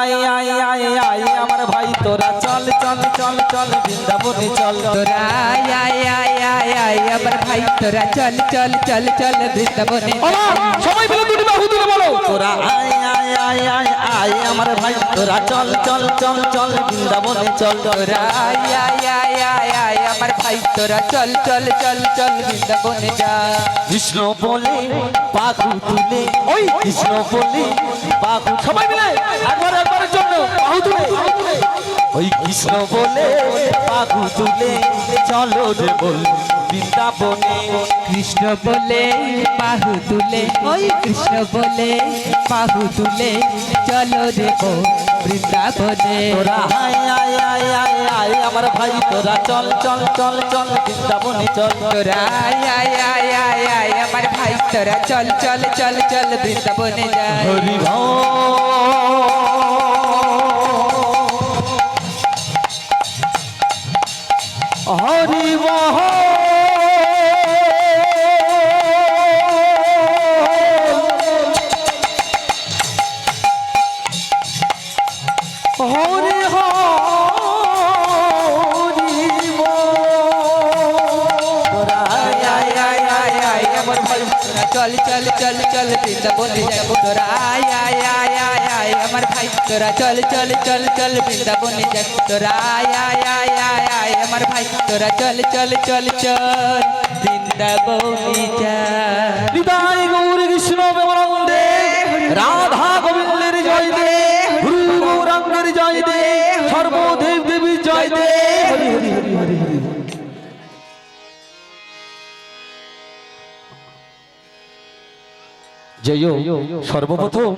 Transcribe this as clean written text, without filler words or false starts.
আয় আয় আয় আয় আমার ভাই তোরা চল চল চল চল বৃন্দাবনে চল তোরা আয় আয় আয় আয় আয় আমার ভাই তোরা চল চল চল চল বৃন্দাবনে সবাই বলো দুটি বাহু তুলে বলো তোরা আয় আয় আয় আয় আয় আমার ভাই তোরা চল চল চল চল বৃন্দাবনে চল তোরা আয় আয় আয় আয় আয় আমার ভাই তোরা চল চল চল চল বৃন্দাবনে যা কৃষ্ণ বলে বাহু তুলে ওই কৃষ্ণ বলে বাহু সবাই মিলে একবার একবারের জন্য বাহু তুলে ওই কৃষ্ণ বলে বাহু তুলে চলো রে বল বৃন্দাবনে কৃষ্ণ বলে বাহু তুলে ওই কৃষ্ণ বলে বাহু তুলে চলো রে বৃন্দাবনে তোরা আয় আয় আয় আয় আয় আমার ভাই তোরা চল চল চল চল বৃন্দাবনে চল তোরা আয় আয় আয় আয় আয় আমার ভাই তোরা চল চল চল চল বৃন্দাবনে যা হরি হরি হরি চল চল চল চল বৃন্দাবনে যাব তোরা আয় আয় আয় আয় আয় আমার ভাই তোরা চল চল চল চল বৃন্দাবনে যাব তোরা আয় আয় আয় আয় আয় আমার ভাই তোরা চল চল চল চল বৃন্দাবনে যা হৃদয় গৌর কৃষ্ণ প্রেমানন্দে রাধা গোবিন্দের জয় দে গুরু গৌরাঙ্গের জয় দে সর্বদেব দেবীর জয় দে হরি হরি হরি হরি হরি জয় সর্বপ্রথম